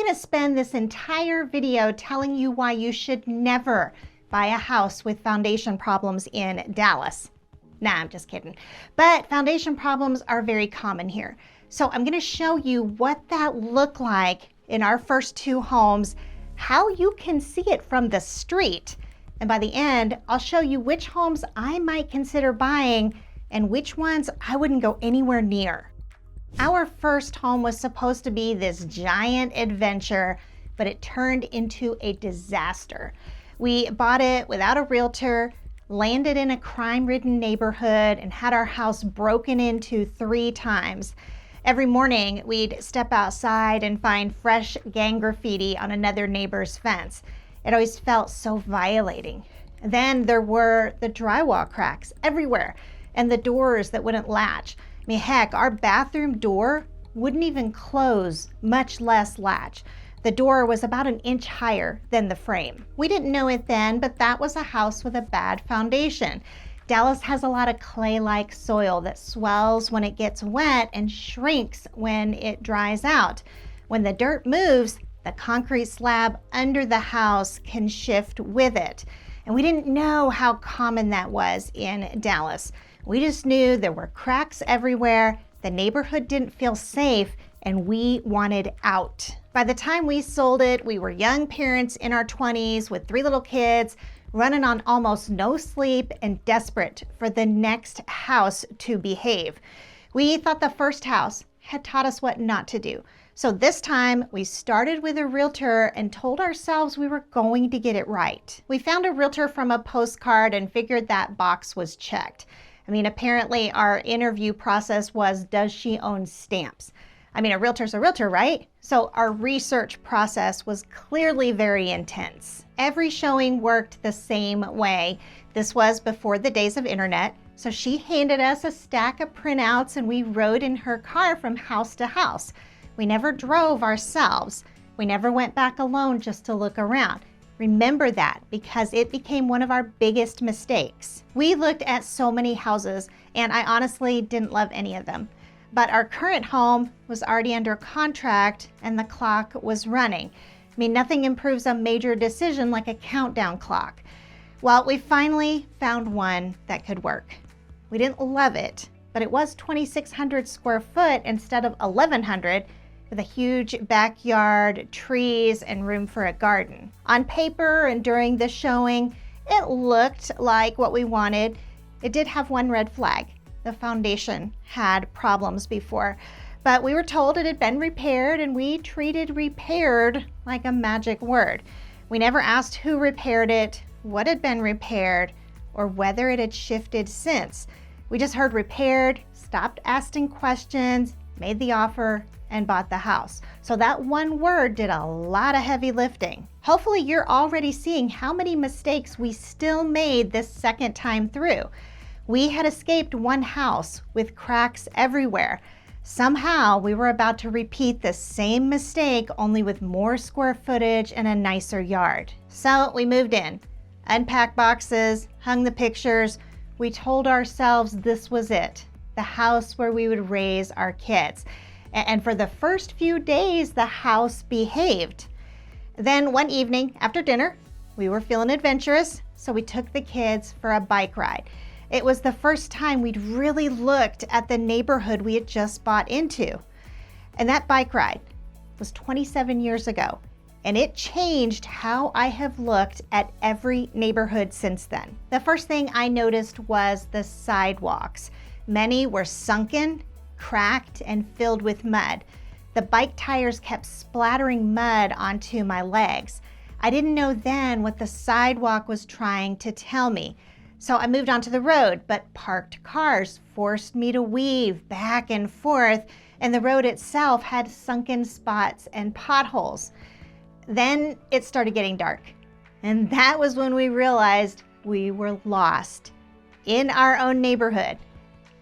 going to spend this entire video telling you why you should never buy a house with foundation problems in Dallas. Nah, I'm just kidding. But foundation problems are very common here. So I'm going to show you what that looked like in our first two homes, how you can see it from the street. And by the end, I'll show you which homes I might consider buying and which ones I wouldn't go anywhere near. Our first home was supposed to be this giant adventure, but it turned into a disaster. We bought it without a realtor, landed in a crime-ridden neighborhood, and had our house broken into 3 times. Every morning, we'd step outside and find fresh gang graffiti on another neighbor's fence. It always felt so violating. Then there were the drywall cracks everywhere and the doors that wouldn't latch. I mean, heck, our bathroom door wouldn't even close, much less latch. The door was about an inch higher than the frame. We didn't know it then, but that was a house with a bad foundation. Dallas has a lot of clay-like soil that swells when it gets wet and shrinks when it dries out. When the dirt moves, the concrete slab under the house can shift with it. And we didn't know how common that was in Dallas. We just knew there were cracks everywhere, the neighborhood didn't feel safe, and we wanted out. By the time we sold it, we were young parents in our 20s with 3 little kids, running on almost no sleep and desperate for the next house to behave. We thought the first house had taught us what not to do. So this time we started with a realtor and told ourselves we were going to get it right. We found a realtor from a postcard and figured that box was checked. I mean, apparently our interview process was, does she own stamps? I mean, a realtor's a realtor, right? So our research process was clearly very intense. Every showing worked the same way. This was before the days of internet. So she handed us a stack of printouts and we rode in her car from house to house. We never drove ourselves. We never went back alone just to look around. Remember that because it became one of our biggest mistakes. We looked at so many houses and I honestly didn't love any of them. But our current home was already under contract and the clock was running. I mean, nothing improves a major decision like a countdown clock. Well, we finally found one that could work. We didn't love it, but it was 2,600 square foot instead of 1,100, with a huge backyard, trees, and room for a garden. On paper and during the showing, it looked like what we wanted. It did have one red flag. The foundation had problems before, but we were told it had been repaired and we treated repaired like a magic word. We never asked who repaired it, what had been repaired, or whether it had shifted since. We just heard repaired, stopped asking questions, made the offer, and bought the house. So that one word did a lot of heavy lifting. Hopefully you're already seeing how many mistakes we still made this second time through. We had escaped one house with cracks everywhere. Somehow we were about to repeat the same mistake, only with more square footage and a nicer yard. So we moved in, unpacked boxes, hung the pictures. We told ourselves this was it, the house where we would raise our kids. And for the first few days, the house behaved. Then one evening after dinner, we were feeling adventurous, so we took the kids for a bike ride. It was the first time we'd really looked at the neighborhood we had just bought into. And that bike ride was 27 years ago, and it changed how I have looked at every neighborhood since then. The first thing I noticed was the sidewalks. Many were sunken, cracked, and filled with mud. The bike tires kept splattering mud onto my legs. I didn't know then what the sidewalk was trying to tell me. So I moved onto the road, but parked cars forced me to weave back and forth, and the road itself had sunken spots and potholes. Then it started getting dark, and that was when we realized we were lost in our own neighborhood.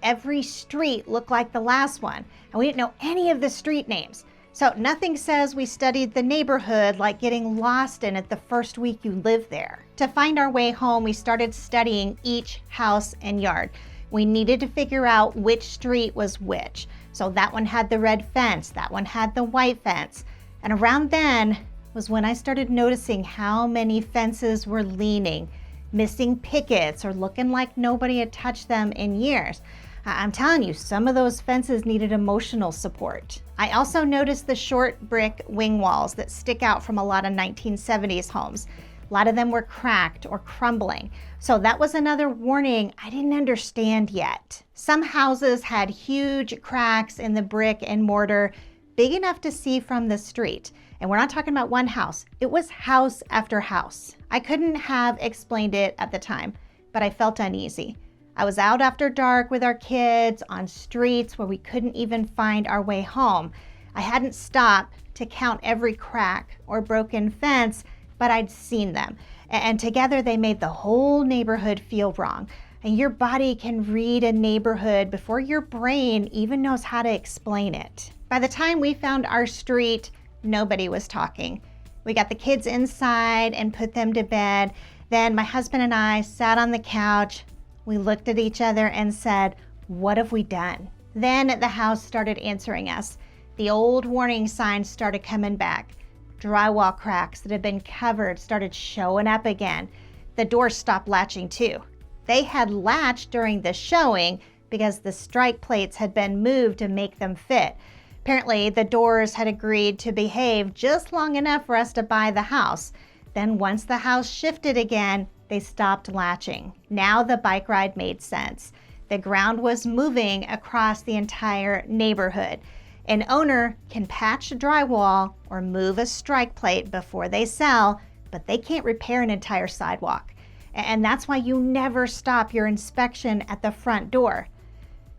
Every street looked like the last one, and we didn't know any of the street names. So nothing says we studied the neighborhood like getting lost in it the first week you live there. To find our way home, we started studying each house and yard. We needed to figure out which street was which. So that one had the red fence, that one had the white fence. And around then was when I started noticing how many fences were leaning, missing pickets, or looking like nobody had touched them in years. I'm telling you, some of those fences needed emotional support. I also noticed the short brick wing walls that stick out from a lot of 1970s homes. A lot of them were cracked or crumbling. So that was another warning I didn't understand yet. Some houses had huge cracks in the brick and mortar, big enough to see from the street. And we're not talking about one house. It was house after house. I couldn't have explained it at the time, but I felt uneasy. I was out after dark with our kids on streets where we couldn't even find our way home. I hadn't stopped to count every crack or broken fence, but I'd seen them. And together they made the whole neighborhood feel wrong. And your body can read a neighborhood before your brain even knows how to explain it. By the time we found our street, nobody was talking. We got the kids inside and put them to bed. Then my husband and I sat on the couch. We looked at each other and said, "What have we done?" Then the house started answering us. The old warning signs started coming back. Drywall cracks that had been covered started showing up again. The doors stopped latching too. They had latched during the showing because the strike plates had been moved to make them fit. Apparently, the doors had agreed to behave just long enough for us to buy the house. Then once the house shifted again, they stopped latching. Now the bike ride made sense. The ground was moving across the entire neighborhood. An owner can patch drywall or move a strike plate before they sell, but they can't repair an entire sidewalk. And that's why you never stop your inspection at the front door.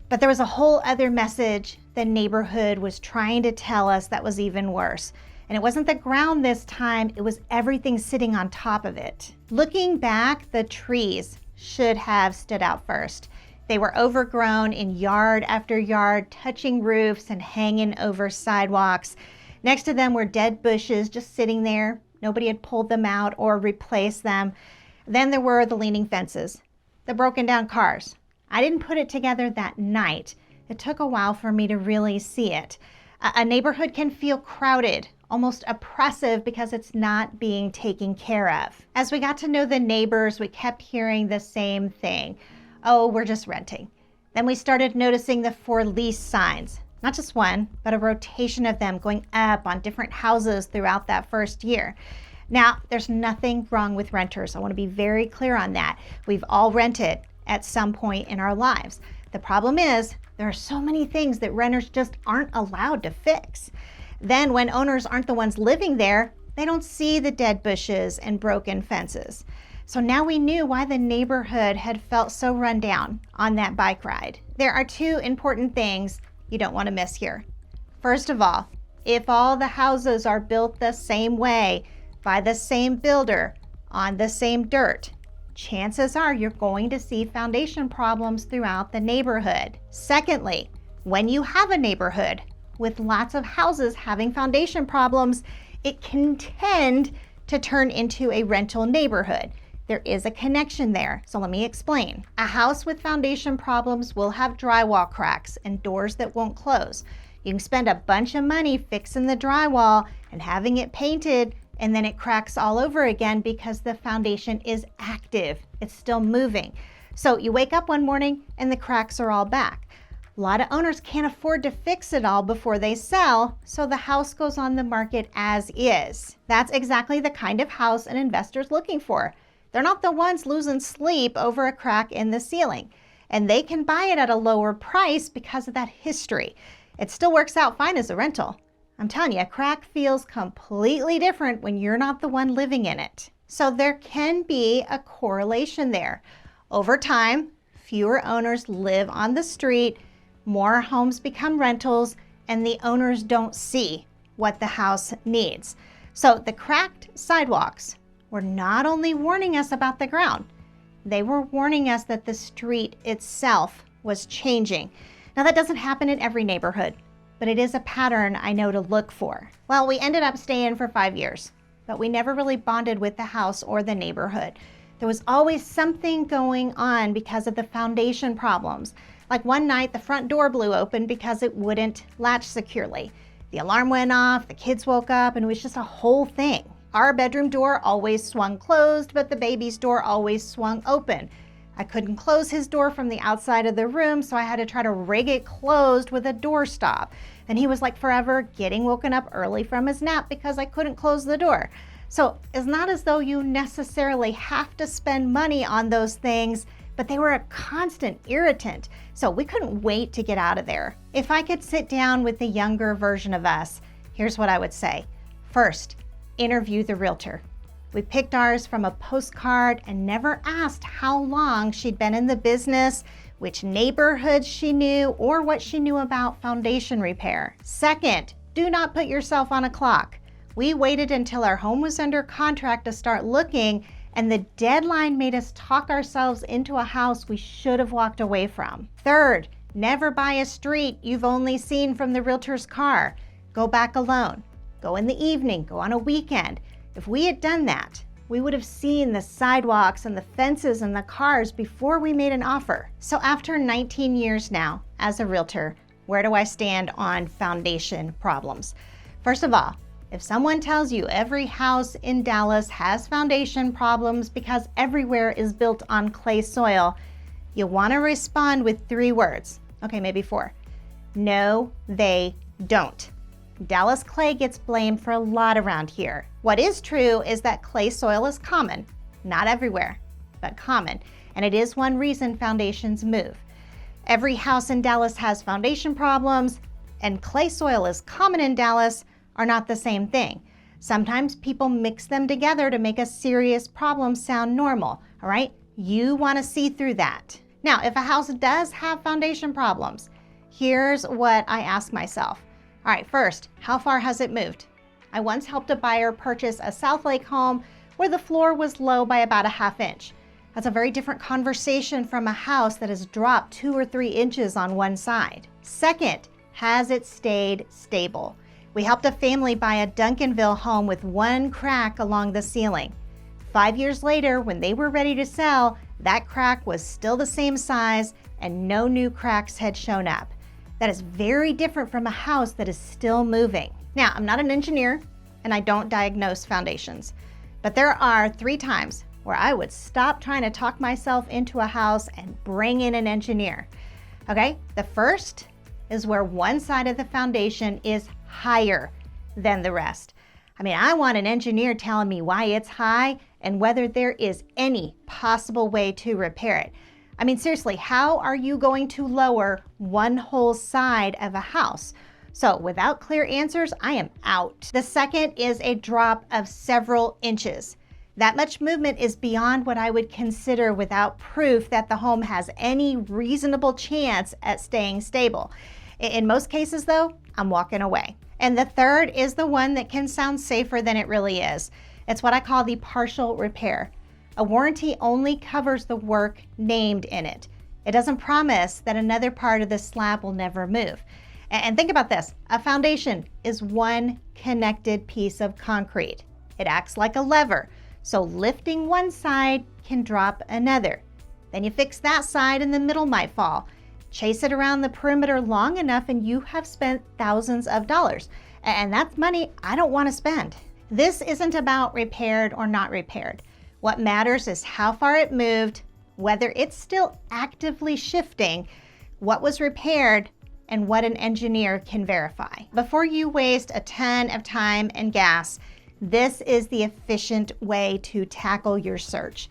But there was a whole other message the neighborhood was trying to tell us that was even worse. And it wasn't the ground this time, it was everything sitting on top of it. Looking back, the trees should have stood out first. They were overgrown in yard after yard, touching roofs and hanging over sidewalks. Next to them were dead bushes just sitting there. Nobody had pulled them out or replaced them. Then there were the leaning fences, the broken down cars. I didn't put it together that night. It took a while for me to really see it. A neighborhood can feel crowded, almost oppressive because it's not being taken care of. As we got to know the neighbors, we kept hearing the same thing. "Oh, we're just renting." Then we started noticing the for lease signs, not just one, but a rotation of them going up on different houses throughout that first year. Now, there's nothing wrong with renters. I want to be very clear on that. We've all rented at some point in our lives. The problem is there are so many things that renters just aren't allowed to fix. Then when owners aren't the ones living there, they don't see the dead bushes and broken fences. So now we knew why the neighborhood had felt so run down on that bike ride. There are two important things you don't want to miss here. First of all, if all the houses are built the same way, by the same builder, on the same dirt, chances are you're going to see foundation problems throughout the neighborhood. Secondly, when you have a neighborhood with lots of houses having foundation problems, it can tend to turn into a rental neighborhood. There is a connection there, so let me explain. A house with foundation problems will have drywall cracks and doors that won't close. You can spend a bunch of money fixing the drywall and having it painted, and then it cracks all over again because the foundation is active. It's still moving. So you wake up one morning and the cracks are all back. A lot of owners can't afford to fix it all before they sell, so the house goes on the market as is. That's exactly the kind of house an investor's looking for. They're not the ones losing sleep over a crack in the ceiling, and they can buy it at a lower price because of that history. It still works out fine as a rental. I'm telling you, a crack feels completely different when you're not the one living in it. So there can be a correlation there. Over time, fewer owners live on the street, more homes become rentals, and the owners don't see what the house needs. So the cracked sidewalks were not only warning us about the ground, they were warning us that the street itself was changing. Now that doesn't happen in every neighborhood, but it is a pattern I know to look for. Well, we ended up staying for 5 years, but we never really bonded with the house or the neighborhood. There was always something going on because of the foundation problems. Like one night, the front door blew open because it wouldn't latch securely. The alarm went off, the kids woke up, and it was just a whole thing. Our bedroom door always swung closed, but the baby's door always swung open. I couldn't close his door from the outside of the room, so I had to try to rig it closed with a doorstop. And he was like forever getting woken up early from his nap because I couldn't close the door. So it's not as though you necessarily have to spend money on those things, but they were a constant irritant. So we couldn't wait to get out of there. If I could sit down with the younger version of us, here's what I would say. First, interview the realtor. We picked ours from a postcard and never asked how long she'd been in the business, which neighborhoods she knew, or what she knew about foundation repair. Second, do not put yourself on a clock. We waited until our home was under contract to start looking, and the deadline made us talk ourselves into a house we should have walked away from. Third, never buy a street you've only seen from the realtor's car. Go back alone. Go in the evening, go on a weekend. If we had done that, we would have seen the sidewalks and the fences and the cars before we made an offer. So after 19 years now as a realtor, where do I stand on foundation problems? First of all, if someone tells you every house in Dallas has foundation problems because everywhere is built on clay soil, you want to respond with 3 words. Okay, maybe 4. No, they don't. Dallas clay gets blamed for a lot around here. What is true is that clay soil is common, not everywhere, but common, and it is one reason foundations move. Every house in Dallas has foundation problems, and clay soil is common in Dallas are not the same thing. Sometimes people mix them together to make a serious problem sound normal, all right? You want to see through that. Now, if a house does have foundation problems, here's what I ask myself. All right, first, how far has it moved? I once helped a buyer purchase a South Lake home where the floor was low by about a ½ inch. That's a very different conversation from a house that has dropped 2 or 3 inches on one side. Second, has it stayed stable? We helped a family buy a Duncanville home with 1 crack along the ceiling. 5 years later, when they were ready to sell, that crack was still the same size and no new cracks had shown up. That is very different from a house that is still moving. Now, I'm not an engineer and I don't diagnose foundations, but there are 3 times where I would stop trying to talk myself into a house and bring in an engineer. Okay, the first is where one side of the foundation is higher than the rest. I mean, I want an engineer telling me why it's high and whether there is any possible way to repair it. I mean, seriously, how are you going to lower one whole side of a house? So without clear answers, I am out. The second is a drop of several inches. That much movement is beyond what I would consider without proof that the home has any reasonable chance at staying stable. In most cases, though, I'm walking away. And the third is the one that can sound safer than it really is. It's what I call the partial repair. A warranty only covers the work named in it. It doesn't promise that another part of the slab will never move. And think about this, a foundation is one connected piece of concrete. It acts like a lever, so lifting one side can drop another. Then you fix that side and the middle might fall. Chase it around the perimeter long enough and you have spent thousands of dollars. And that's money I don't want to spend. This isn't about repaired or not repaired. What matters is how far it moved, whether it's still actively shifting, what was repaired, and what an engineer can verify. Before you waste a ton of time and gas, this is the efficient way to tackle your search.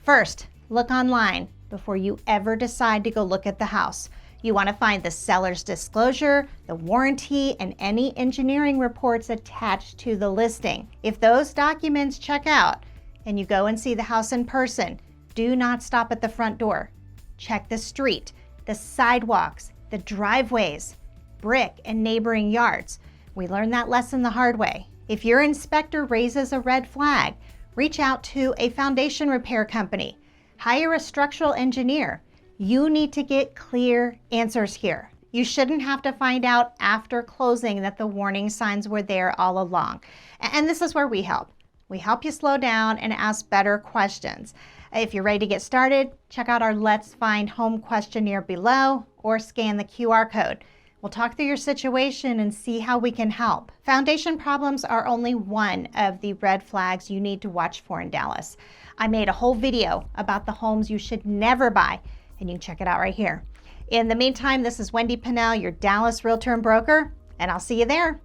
First, look online before you ever decide to go look at the house. You want to find the seller's disclosure, the warranty, and any engineering reports attached to the listing. If those documents check out, and you go and see the house in person, do not stop at the front door. Check the street, the sidewalks, the driveways, brick and neighboring yards. We learned that lesson the hard way. If your inspector raises a red flag, reach out to a foundation repair company. Hire a structural engineer. You need to get clear answers here. You shouldn't have to find out after closing that the warning signs were there all along. And this is where we help. We help you slow down and ask better questions. If you're ready to get started, check out our Let's Find Home questionnaire below or scan the QR code. We'll talk through your situation and see how we can help. Foundation problems are only one of the red flags you need to watch for in Dallas. I made a whole video about the homes you should never buy, and you can check it out right here. In the meantime, this is Wendy Pinnell, your Dallas Realtor and Broker, and I'll see you there.